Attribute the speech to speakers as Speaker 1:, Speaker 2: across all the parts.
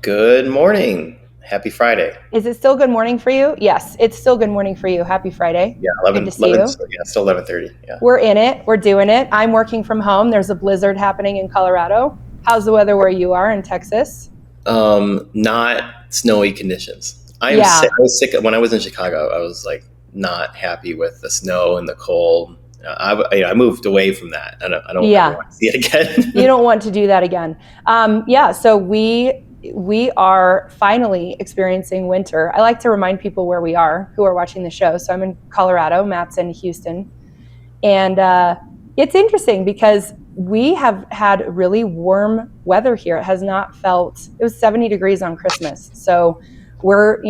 Speaker 1: Good morning. Happy Friday.
Speaker 2: Is it still good morning for you? Yes, it's still good morning for you. Happy Friday.
Speaker 1: Yeah,
Speaker 2: Good to see you.
Speaker 1: Still 11:30. Yeah.
Speaker 2: We're in it. We're doing it. I'm working from home. There's a blizzard happening in Colorado. How's the weather where you are in Texas?
Speaker 1: Not snowy conditions. I was sick when I was in Chicago. I was like not happy with the snow and the cold. I moved away from that. I don't ever want to see it again.
Speaker 2: You don't want to do that again. So we are finally experiencing winter. I like to remind people where we are who are watching the show. So I'm in Colorado, Matt's in Houston. And it's interesting because we have had really warm weather here. It was 70 degrees on Christmas. So we're,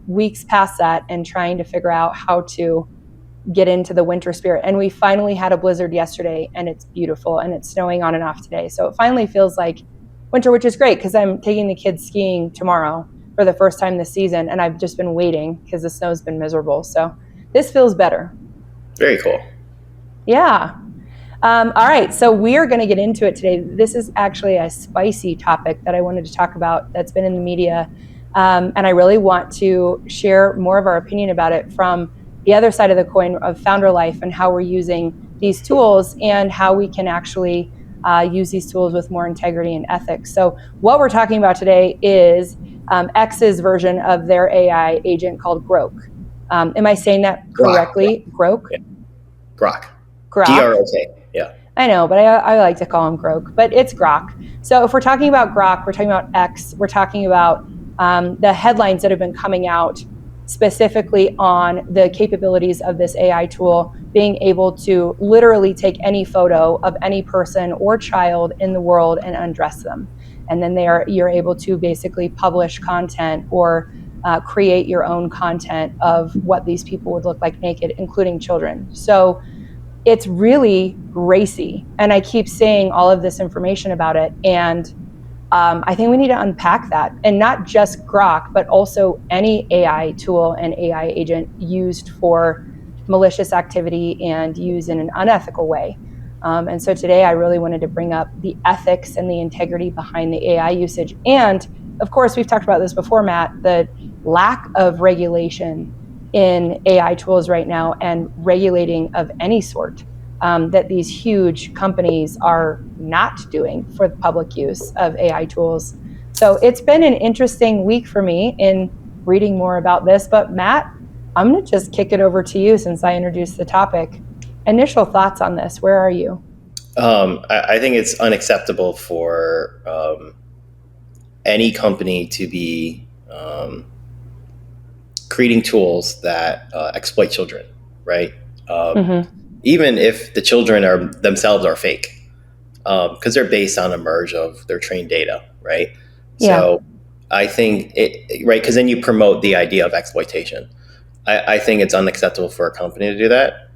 Speaker 2: weeks past that and trying to figure out how to get into the winter spirit. And we finally had a blizzard yesterday and it's beautiful and it's snowing on and off today. So it finally feels like winter, which is great because I'm taking the kids skiing tomorrow for the first time this season. And I've just been waiting because the snow's been miserable. So this feels better.
Speaker 1: Very cool.
Speaker 2: Yeah. All right. So we are going to get into it today. This is actually a spicy topic that I wanted to talk about that's been in the media. And I really want to share more of our opinion about it from the other side of the coin of founder life and how we're using these tools and how we can actually use these tools with more integrity and ethics. So what we're talking about today is X's version of their AI agent called Grok. Am I saying that correctly? Grok?
Speaker 1: Yeah. Grok.
Speaker 2: Grok.
Speaker 1: Grok. Yeah.
Speaker 2: I know, but I like to call him Grok, but it's Grok. So if we're talking about Grok, we're talking about X, we're talking about the headlines that have been coming out specifically on the capabilities of this AI tool being able to literally take any photo of any person or child in the world and undress them. And then you're able to basically publish content or create your own content of what these people would look like naked, including children. So it's really racy. And I keep saying all of this information about it. And I think we need to unpack that, and not just Grok, but also any AI tool and AI agent used for malicious activity and used in an unethical way. And so today I really wanted to bring up the ethics and the integrity behind the AI usage. And of course, we've talked about this before, Matt, the lack of regulation in AI tools right now and regulating of any sort. That these huge companies are not doing for the public use of AI tools. So it's been an interesting week for me in reading more about this. But Matt, I'm going to just kick it over to you since I introduced the topic. Initial thoughts on this. Where are you?
Speaker 1: I think it's unacceptable for any company to be creating tools that exploit children, right? Even if the children themselves are fake, because they're based on a merge of their trained data, right?
Speaker 2: Yeah.
Speaker 1: So I think right, because then you promote the idea of exploitation. I think it's unacceptable for a company to do that.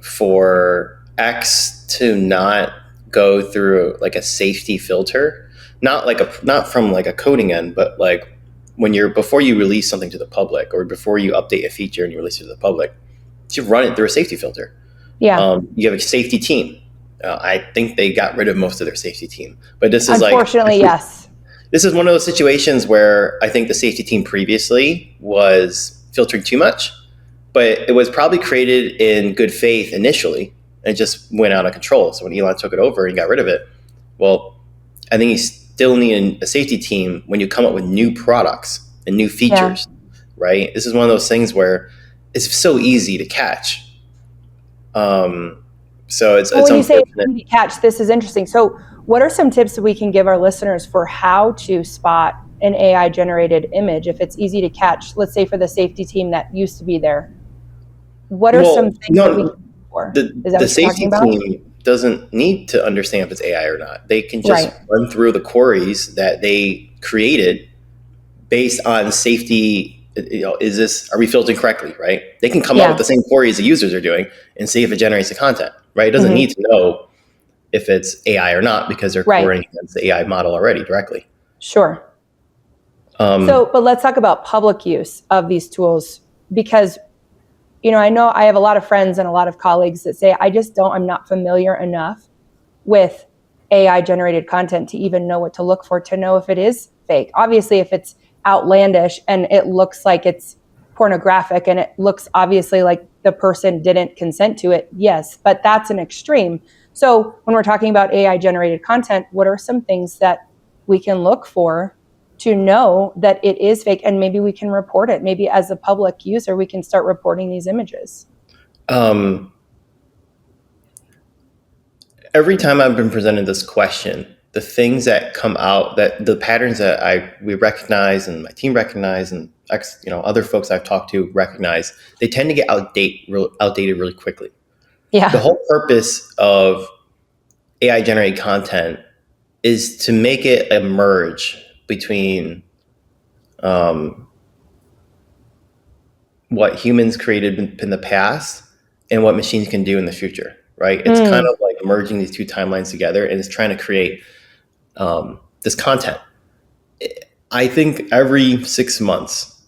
Speaker 1: For X to not go through like a safety filter, not from like a coding end, but like before you release something to the public or before you update a feature and you release it to the public, you run it through a safety filter.
Speaker 2: Yeah.
Speaker 1: You have a safety team. I think they got rid of most of their safety team, but this is
Speaker 2: unfortunately, yes.
Speaker 1: This is one of those situations where I think the safety team previously was filtering too much, but it was probably created in good faith initially and it just went out of control. So when Elon took it over and got rid of it, well, I think you still need a safety team when you come up with new products and new features, right? This is one of those things where it's so easy to catch. So it's
Speaker 2: when you say easy to catch, this is interesting. So what are some tips that we can give our listeners for how to spot an AI generated image if it's easy to catch, let's say for the safety team that used to be there? What are some things that we can look for?
Speaker 1: The safety team doesn't need to understand if it's AI or not. They can just run through the queries that they created based on safety. Are we filtering correctly, right? They can come up with the same queries the users are doing and see if it generates the content, right? It doesn't need to know if it's AI or not because they're querying against the AI model already directly. Sure.
Speaker 2: But let's talk about public use of these tools because, I know I have a lot of friends and a lot of colleagues that say, I'm not familiar enough with AI generated content to even know what to look for, to know if it is fake. Obviously, if it's outlandish and it looks like it's pornographic and it looks obviously like the person didn't consent to it, yes, but that's an extreme. So when we're talking about AI generated content, what are some things that we can look for to know that it is fake, and maybe we can report it? Maybe as a public user, we can start reporting these images.
Speaker 1: Every time I've been presented this question, the things that come out, that the patterns that we recognize and my team recognize and other folks I've talked to recognize, they tend to get outdated really quickly.
Speaker 2: Yeah.
Speaker 1: The whole purpose of AI generated content is to make it a merge between what humans created in the past and what machines can do in the future, right? It's kind of like merging these two timelines together, and it's trying to create this content. I think every 6 months,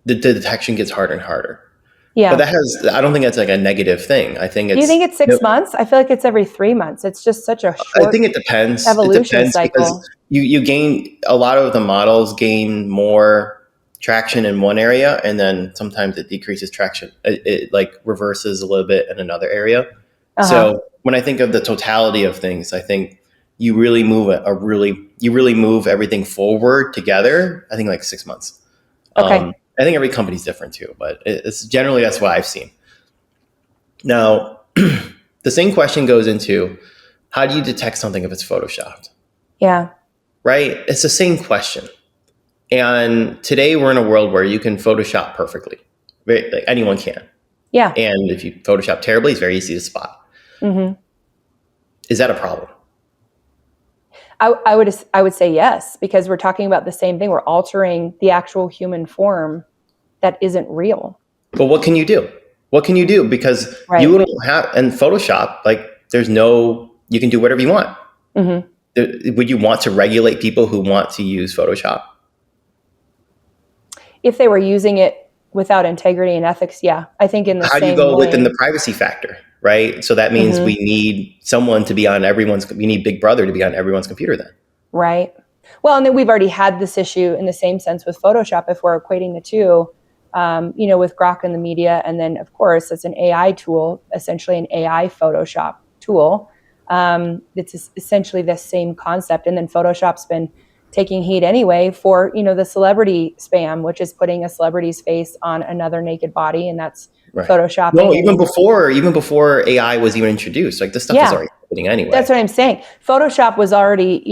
Speaker 1: the detection gets harder and harder.
Speaker 2: Yeah.
Speaker 1: But I don't think that's like a negative thing. I think it's.
Speaker 2: Do you think it's 6 months? I feel like it's every 3 months. It's just such a short.
Speaker 1: I think it depends.
Speaker 2: Evolution cycle.
Speaker 1: Because you gain, a lot of the models gain more traction in one area, and then sometimes it decreases traction. It like reverses a little bit in another area. So when I think of the totality of things, I think you really move everything forward together. I think like 6 months.
Speaker 2: Okay.
Speaker 1: I think every company's different too, but it's generally, that's what I've seen. Now, the same question goes into, how do you detect something if it's photoshopped?
Speaker 2: Yeah.
Speaker 1: Right? It's the same question. And today we're in a world where you can Photoshop perfectly. Like anyone can.
Speaker 2: Yeah.
Speaker 1: And if you Photoshop terribly, it's very easy to spot. Mm-hmm. Is that a problem?
Speaker 2: I would say yes, because we're talking about the same thing. We're altering the actual human form that isn't real.
Speaker 1: But what can you do? What can you do? Because you don't have, and Photoshop, like you can do whatever you want. Mm-hmm. Would you want to regulate people who want to use Photoshop?
Speaker 2: If they were using it without integrity and ethics, yeah. I think in the
Speaker 1: How
Speaker 2: same
Speaker 1: do you go
Speaker 2: way,
Speaker 1: within the privacy factor, right? So that means we need someone to be on we need Big Brother to be on everyone's computer then.
Speaker 2: Right. Well, and then we've already had this issue in the same sense with Photoshop, if we're equating the two, with Grok and the media. And then, of course, it's an AI tool, essentially an AI Photoshop tool. It's essentially the same concept. And then Photoshop's been taking heat anyway for, the celebrity spam, which is putting a celebrity's face on another naked body. And that's Photoshopping.
Speaker 1: No, even before AI was even introduced, like this stuff is already happening anyway.
Speaker 2: That's what I'm saying. Photoshop was already,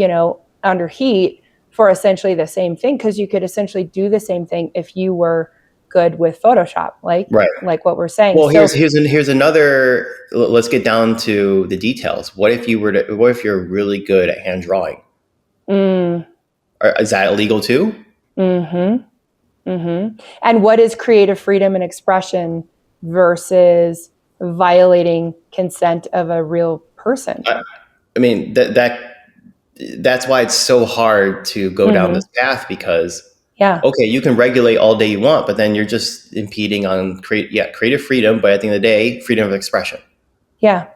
Speaker 2: under heat for essentially the same thing, because you could essentially do the same thing if you were good with Photoshop, like what we're saying.
Speaker 1: Well, here's another. Let's get down to the details. What if you're really good at hand drawing? Is that illegal too?
Speaker 2: Mm-hmm. Mm-hmm. And what is creative freedom and expression versus violating consent of a real person?
Speaker 1: I mean, that's why it's so hard to go down this path, because okay, you can regulate all day you want, but then you're just impeding on creative freedom, but at the end of the day, freedom of expression. Yeah.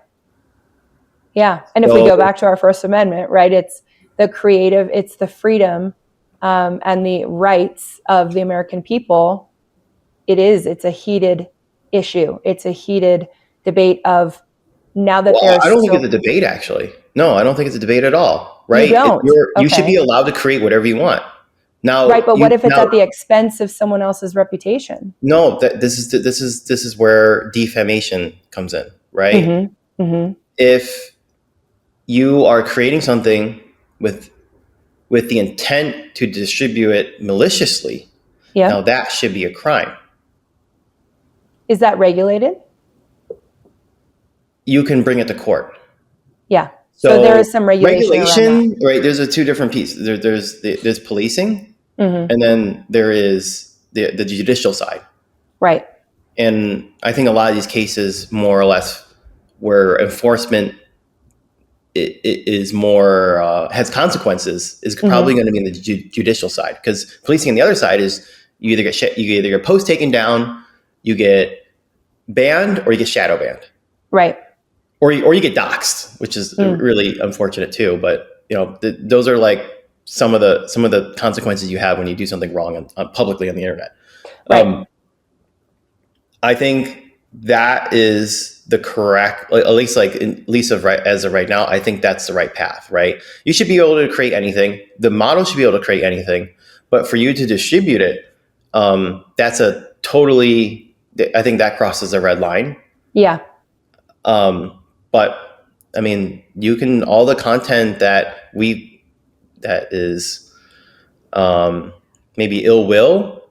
Speaker 2: And if we go back to our First Amendment, right, it's the freedom and the rights of the American people. It's a heated issue. It's a heated debate of now that
Speaker 1: I don't think it's a debate, actually. No, I don't think it's a debate at all. Right?
Speaker 2: You don't?
Speaker 1: You should be allowed to create whatever you want. Now,
Speaker 2: right, but what if it's at the expense of someone else's reputation?
Speaker 1: No, this is where defamation comes in, right? Mm-hmm. Mm-hmm. If you are creating something with the intent to distribute it maliciously, now that should be a crime.
Speaker 2: Is that regulated?
Speaker 1: You can bring it to court.
Speaker 2: Yeah. So there is some regulation,
Speaker 1: right? There's two different pieces. There's policing, and then there is the judicial side. Right. And I think a lot of these cases, more or less, where enforcement is more has consequences, is probably going to be in the judicial side, because policing on the other side is you either get your post taken down, you get banned, or you get shadow banned. Right. or you get doxxed, which is really unfortunate too. But those are like some of the consequences you have when you do something wrong publicly on the internet.
Speaker 2: Right.
Speaker 1: I think that is the correct, at least as of right now, I think that's the right path, right? You should be able to create anything. The model should be able to create anything, but for you to distribute it, that's I think that crosses a red line.
Speaker 2: Yeah.
Speaker 1: But I mean, all the content that is maybe ill will,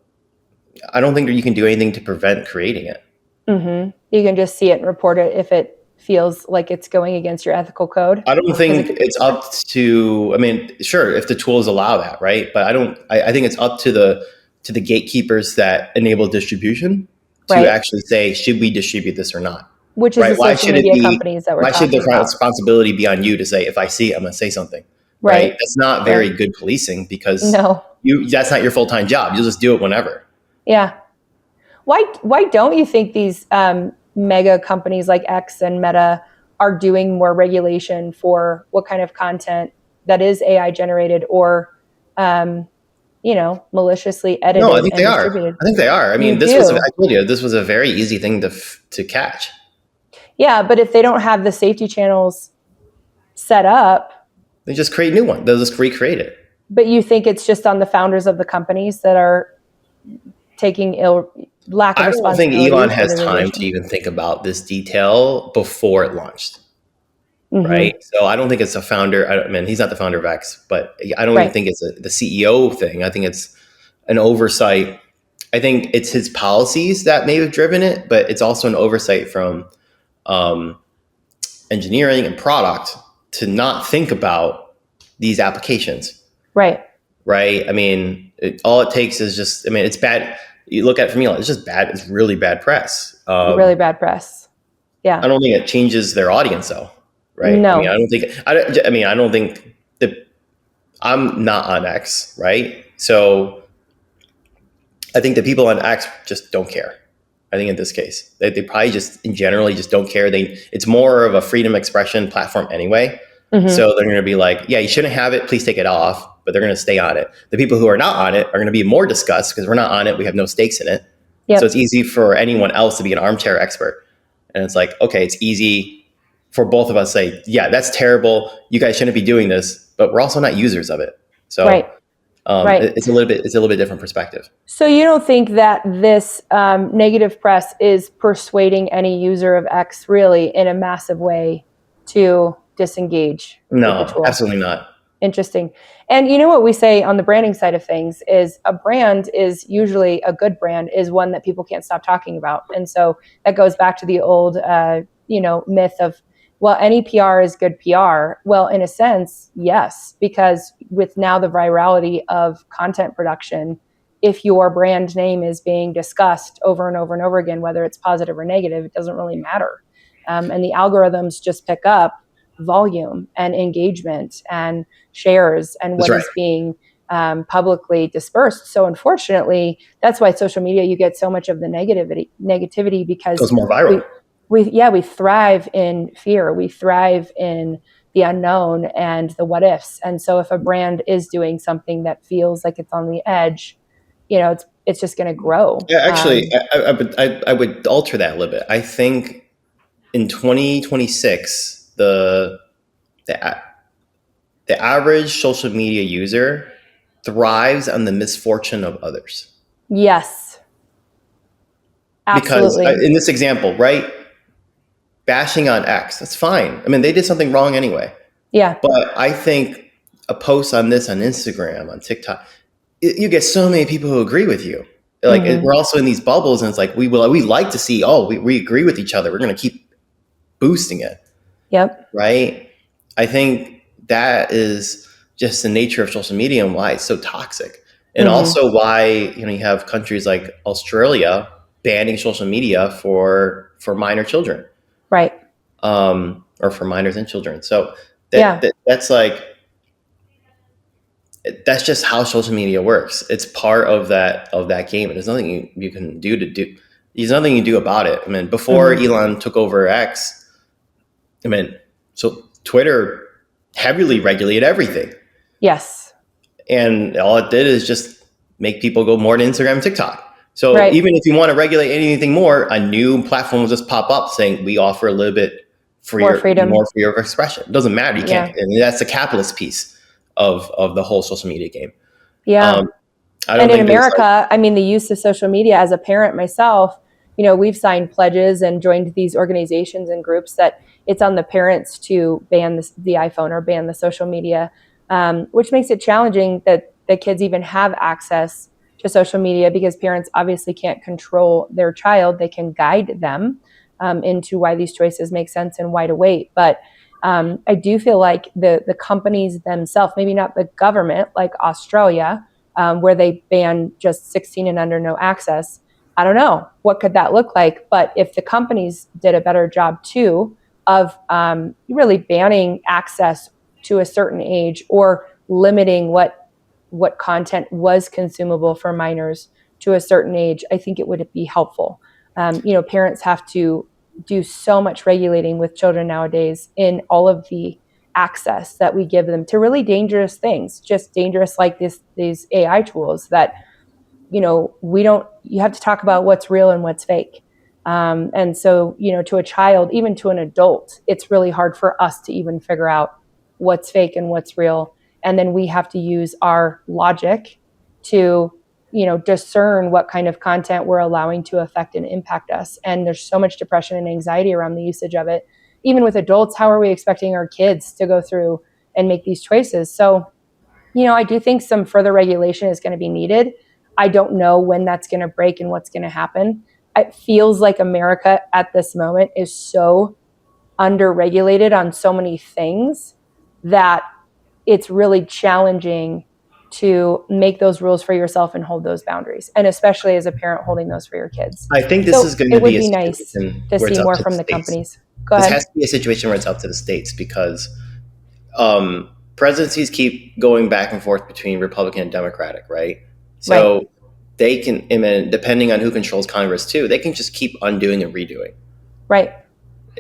Speaker 1: I don't think that you can do anything to prevent creating it.
Speaker 2: Mm-hmm. You can just see it and report it if it feels like it's going against your ethical code.
Speaker 1: I don't think it's up to, I mean, sure, if the tools allow that, right? But I think it's up to the gatekeepers that enable distribution to actually say, should we distribute this or not?
Speaker 2: Which is the social media companies that we're talking about.
Speaker 1: Why should the responsibility be on you to say, if I see it, I'm going to say something? Right? That's not very good policing, because that's not your full-time job. You'll just do it whenever.
Speaker 2: Yeah. Why don't you think these mega companies like X and Meta are doing more regulation for what kind of content that is AI generated or, maliciously edited?
Speaker 1: No, I think they are. I think they are. I mean, I told you, this was a very easy thing to catch.
Speaker 2: Yeah, but if they don't have the safety channels set up,
Speaker 1: they just create new ones. They'll just recreate it.
Speaker 2: But you think it's just on the founders of the companies that are taking lack of responsibility?
Speaker 1: I don't think Elon has time to even think about this detail before it launched. Mm-hmm. Right? So I don't think it's a founder. He's not the founder of X, but I don't even think it's the CEO thing. I think it's an oversight. I think it's his policies that may have driven it, but it's also an oversight from engineering and product to not think about these applications. Right. I mean, all it takes is just, it's bad. You look at it from Elon, it's just bad. It's really bad press.
Speaker 2: Really bad press. Yeah.
Speaker 1: I don't think it changes their audience though. Right.
Speaker 2: No.
Speaker 1: I don't think that I'm not on X. Right. So I think the people on X just don't care. I think in this case, they probably just generally just don't care. It's more of a freedom expression platform anyway. Mm-hmm. So they're going to be like, yeah, you shouldn't have it. Please take it off. But they're going to stay on it. The people who are not on it are going to be more discussed because we're not on it. We have no stakes in it. Yep. So it's easy for anyone else to be an armchair expert. And it's like, okay, it's easy for both of us to say, yeah, that's terrible. You guys shouldn't be doing this, but we're also not users of it. So it's a little bit different perspective.
Speaker 2: So you don't think that this negative press is persuading any user of X really in a massive way to disengage?
Speaker 1: No, absolutely not.
Speaker 2: Interesting. And you know what we say on the branding side of things is a brand is usually a good brand is one that people can't stop talking about. And so that goes back to the old, myth of, well, any PR is good PR. Well, in a sense, yes, because with now the virality of content production, if your brand name is being discussed over and over and over again, whether it's positive or negative, it doesn't really matter. And the algorithms just pick up volume and engagement and shares and what is being publicly dispersed. So unfortunately, that's why social media, you get so much of the negativity because
Speaker 1: it's more viral.
Speaker 2: We thrive in fear. We thrive in the unknown and the what ifs. And so if a brand is doing something that feels like it's on the edge, it's just going to grow.
Speaker 1: Yeah, actually, I would alter that a little bit. I think in 2026, the average social media user thrives on the misfortune of others.
Speaker 2: Yes. Absolutely.
Speaker 1: Because in this example, right? Bashing on X, that's fine. They did something wrong anyway.
Speaker 2: Yeah.
Speaker 1: But I think a post on this on Instagram, on TikTok, you get so many people who agree with you. Like we're also in these bubbles, and it's like we like to see, we agree with each other. We're going to keep boosting it.
Speaker 2: Yep.
Speaker 1: Right. I think that is just the nature of social media and why it's so toxic, and also why you have countries like Australia banning social media for minor children.
Speaker 2: Right.
Speaker 1: Or for minors and children. So that's that's just how social media works. It's part of that game. And there's nothing you can do. There's nothing you do about it. Before Elon took over X, I mean, so Twitter heavily regulated everything.
Speaker 2: Yes.
Speaker 1: And all it did is just make people go more to Instagram and TikTok. So
Speaker 2: Right.
Speaker 1: even if you want to regulate anything more, a new platform will just pop up saying we offer a little bit
Speaker 2: More freedom.
Speaker 1: more freedom of expression. It doesn't matter. You
Speaker 2: Yeah.
Speaker 1: can't. And that's the capitalist piece of the whole social media game.
Speaker 2: Yeah.
Speaker 1: I don't
Speaker 2: And in
Speaker 1: think there's
Speaker 2: America, I mean, the use of social media as a parent myself, you know, we've signed pledges and joined these organizations and groups that it's on the parents to ban the iPhone or ban the social media, which makes it challenging that the kids even have access to social media because parents obviously can't control their child. They can guide them into why these choices make sense and why to wait. But I do feel like the companies themselves, maybe not the government like Australia, where they ban just 16 and under no access. I don't know. What could that look like? But if the companies did a better job too of really banning access to a certain age or limiting what content was consumable for minors to a certain age, I think it would be helpful. You know, parents have to do so much regulating with children nowadays in all of the access that we give them to really dangerous things, just dangerous like these AI tools that, you know, you have to talk about what's real and what's fake. And so, you know, to a child, even to an adult, it's really hard for us to even figure out what's fake and what's real. And then we have to use our logic to, you know, discern what kind of content we're allowing to affect and impact us. And there's so much depression and anxiety around the usage of it. Even with adults, how are we expecting our kids to go through and make these choices? So, you know, I do think some further regulation is going to be needed. I don't know when that's going to break and what's going to happen. It feels like America at this moment is so under-regulated on so many things that it's really challenging to make those rules for yourself and hold those boundaries, and especially as a parent holding those for your kids.
Speaker 1: I think this is going to
Speaker 2: it would
Speaker 1: be a
Speaker 2: be nice
Speaker 1: situation
Speaker 2: to
Speaker 1: where it's
Speaker 2: see
Speaker 1: up
Speaker 2: more
Speaker 1: to
Speaker 2: from
Speaker 1: the
Speaker 2: the
Speaker 1: states.
Speaker 2: companies. Go
Speaker 1: This
Speaker 2: ahead.
Speaker 1: has to be a situation where it's up to the states because presidencies keep going back and forth between Republican and Democratic, right? So
Speaker 2: Right.
Speaker 1: they can, I mean, depending on who controls Congress too, they can just keep undoing and redoing.
Speaker 2: Right.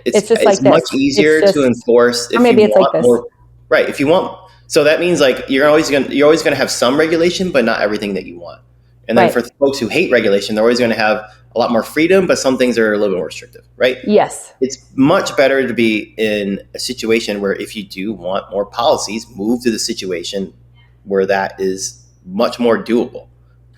Speaker 2: It's just like
Speaker 1: much
Speaker 2: this.
Speaker 1: easier
Speaker 2: It's just,
Speaker 1: to enforce if
Speaker 2: or maybe
Speaker 1: you
Speaker 2: it's like
Speaker 1: want
Speaker 2: this.
Speaker 1: more. Right. If you want, so that means like you're always going to have some regulation, but not everything that you want. And then
Speaker 2: Right.
Speaker 1: for folks who hate regulation, they're always going to have a lot more freedom, but some things are a little bit more restrictive, right?
Speaker 2: Yes.
Speaker 1: It's much better to be in a situation where if you do want more policies, move to the situation where that is much more doable.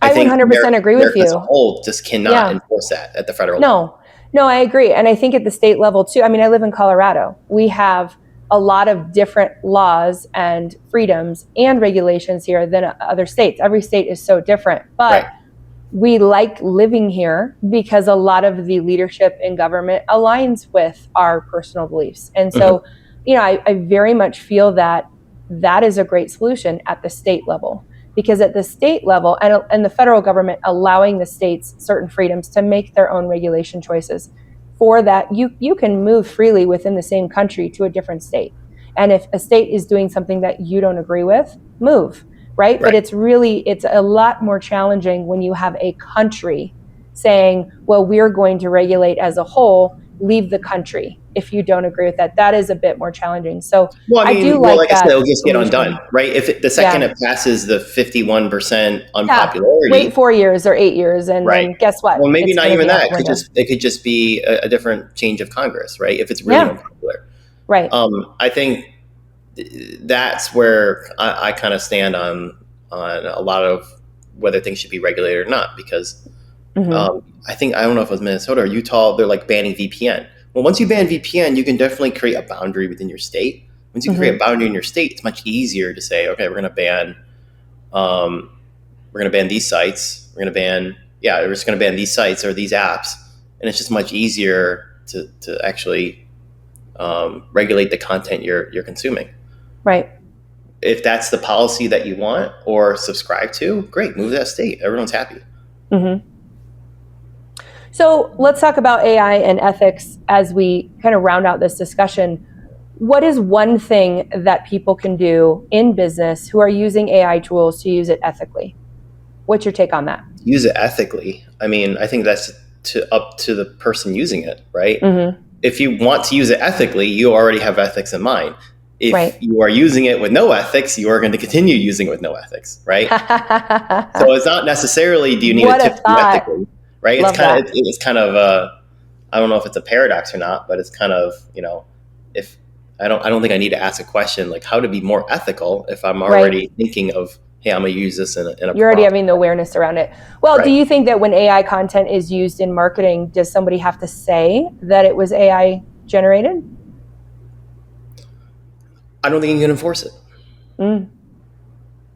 Speaker 2: I
Speaker 1: think
Speaker 2: 100% agree with
Speaker 1: America as a
Speaker 2: you.
Speaker 1: whole just cannot
Speaker 2: Yeah.
Speaker 1: enforce that at the federal level.
Speaker 2: No, I agree. And I think at the state level too, I mean, I live in Colorado. We have a lot of different laws and freedoms and regulations here than other states. Every state is so different, but
Speaker 1: Right.
Speaker 2: we like living here because a lot of the leadership in government aligns with our personal beliefs. And so, you know, I very much feel that that is a great solution at the state level. Because at the state level and the federal government allowing the states certain freedoms to make their own regulation choices, for that you can move freely within the same country to a different state. And if a state is doing something that you don't agree with, move, right? But it's a lot more challenging when you have a country saying, well, we're going to regulate as a whole, leave the country if you don't agree with that. That is a bit more challenging. So
Speaker 1: Well, I mean,
Speaker 2: do like
Speaker 1: I
Speaker 2: that
Speaker 1: said, it'll just get
Speaker 2: solution.
Speaker 1: undone, right? If the second it passes the 51% unpopularity,
Speaker 2: wait 4 years or 8 years, and
Speaker 1: right?
Speaker 2: then guess what?
Speaker 1: Well, maybe
Speaker 2: It's
Speaker 1: not
Speaker 2: gonna
Speaker 1: even
Speaker 2: be out
Speaker 1: that.
Speaker 2: the window.
Speaker 1: It could just be a different change of Congress, right? If it's really unpopular,
Speaker 2: Right.
Speaker 1: I think that's where I kind of stand on a lot of whether things should be regulated or not, because I don't know if it was Minnesota or Utah, they're like banning VPN. Well, once you ban VPN, you can definitely create a boundary within your state. Once you create a boundary in your state, it's much easier to say, okay, we're going to ban these sites. We're just going to ban these sites or these apps, and it's just much easier to actually regulate the content you're consuming.
Speaker 2: Right.
Speaker 1: If that's the policy that you want or subscribe to, great, move to that state. Everyone's happy.
Speaker 2: So let's talk about AI and ethics as we kind of round out this discussion. What is one thing that people can do in business who are using AI tools to use it ethically? What's your take on that?
Speaker 1: Use it ethically. I mean, I think that's up to the person using it, right? if you want to use it ethically, you already have ethics in mind. If
Speaker 2: Right.
Speaker 1: you are using it with no ethics, you are going to continue using it with no ethics, right? So it's not necessarily do you need
Speaker 2: What
Speaker 1: a
Speaker 2: a
Speaker 1: tip
Speaker 2: thought.
Speaker 1: ethically, right?
Speaker 2: Love that.
Speaker 1: It's kind of I don't know if it's a paradox or not, but it's kind of, if I don't think I need to ask a question like how to be more ethical if I'm already thinking of, hey, I'm going to use this in a
Speaker 2: You're already having the awareness around it. Well, do
Speaker 1: Right.
Speaker 2: you think that when AI content is used in marketing, does somebody have to say that it was AI generated?
Speaker 1: I don't think you can enforce it.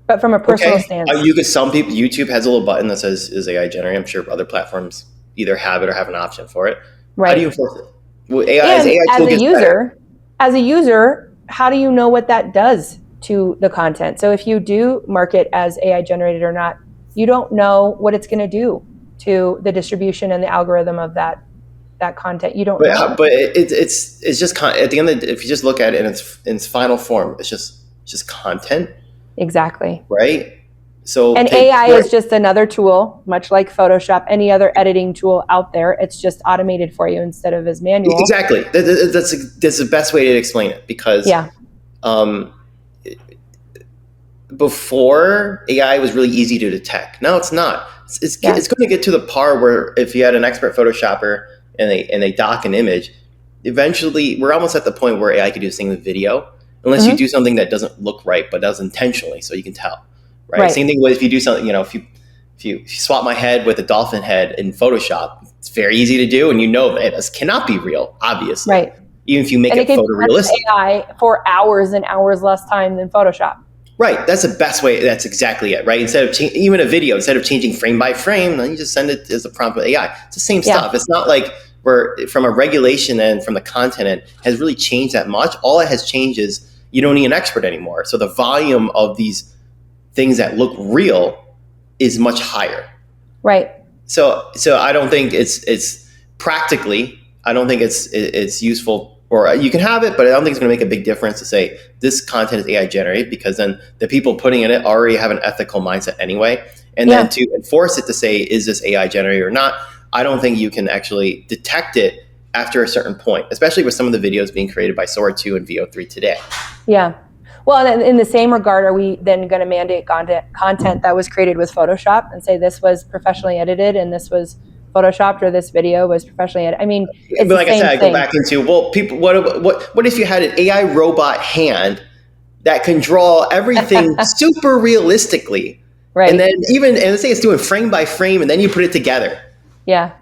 Speaker 2: But from a personal stance.
Speaker 1: You could. Some people, YouTube has a little button that says is AI generated. I'm sure other platforms either have it or have an option for it.
Speaker 2: Right.
Speaker 1: How do you enforce it? Well,
Speaker 2: And
Speaker 1: AI
Speaker 2: as
Speaker 1: tool
Speaker 2: a
Speaker 1: gets
Speaker 2: user,
Speaker 1: better.
Speaker 2: how do you know what that does to the content? So if you do mark it as AI generated or not, you don't know what it's going to do to the distribution and the algorithm of that content. You don't know.
Speaker 1: But it's just at the end of the, if you just look at it in its final form, it's just content.
Speaker 2: Exactly.
Speaker 1: Right. So
Speaker 2: and AI is just another tool, much like Photoshop, any other editing tool out there. It's just automated for you instead of as manual.
Speaker 1: Exactly. That's the best way to explain it because before AI was really easy to detect. Now it's not. It's going to get to the par where if you had an expert Photoshopper and they dock an image, eventually we're almost at the point where AI could do the same with video, unless you do something that doesn't look right but does intentionally, so you can tell. Right. Same thing with if you do something. If you swap my head with a dolphin head in Photoshop, it's very easy to do, and that this cannot be real, obviously.
Speaker 2: Right.
Speaker 1: Even if you make it photorealistic.
Speaker 2: AI for hours and hours less time than Photoshop.
Speaker 1: Right. That's the best way. That's exactly it. Right. Instead of even a video, instead of changing frame by frame, then you just send it as a prompt with AI. It's the same stuff. It's not like we're from a regulation and from the content end has really changed that much. All it has changed is you don't need an expert anymore. So the volume of these things that look real is much higher.
Speaker 2: Right.
Speaker 1: So I don't think it's practically, I don't think it's useful. Or you can have it, but I don't think it's going to make a big difference to say this content is AI generated, because then the people putting in it already have an ethical mindset anyway. And then to enforce it to say, is this AI generated or not? I don't think you can actually detect it after a certain point, especially with some of the videos being created by Sora 2 and VO3 today.
Speaker 2: Yeah. Well, in the same regard, are we then going to mandate content that was created with Photoshop and say this was professionally edited and this was Photoshopped, or this video was professionally edited? I mean, it's
Speaker 1: but like
Speaker 2: the same
Speaker 1: I said,
Speaker 2: thing.
Speaker 1: I go back into, well, people, what if you had an AI robot hand that can draw everything super realistically?
Speaker 2: Right.
Speaker 1: And then and let's say it's doing frame by frame, and then you put it together.
Speaker 2: Yeah.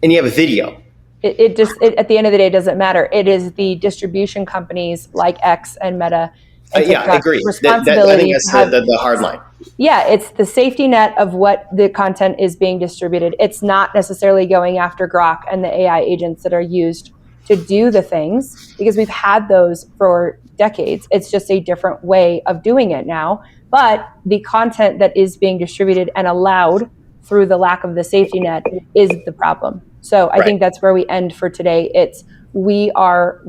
Speaker 1: And you have a video.
Speaker 2: It just at the end of the day, it doesn't matter. It is the distribution companies like X and Meta and TikTok
Speaker 1: I agree.
Speaker 2: responsibility.
Speaker 1: I think that's the hard line.
Speaker 2: Yeah, it's the safety net of what the content is being distributed. It's not necessarily going after Grok and the AI agents that are used to do the things, because we've had those for decades. It's just a different way of doing it now. But the content that is being distributed and allowed through the lack of the safety net is the problem. So I think that's where we end for today. We are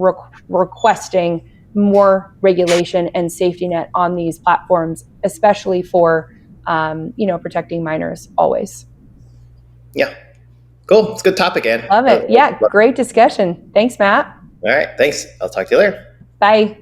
Speaker 2: requesting more regulation and safety net on these platforms, especially for protecting minors always.
Speaker 1: Yeah. Cool. It's a good topic, Ann.
Speaker 2: Love it. Yeah. Great discussion. Thanks, Matt.
Speaker 1: All right. Thanks. I'll talk to you later.
Speaker 2: Bye.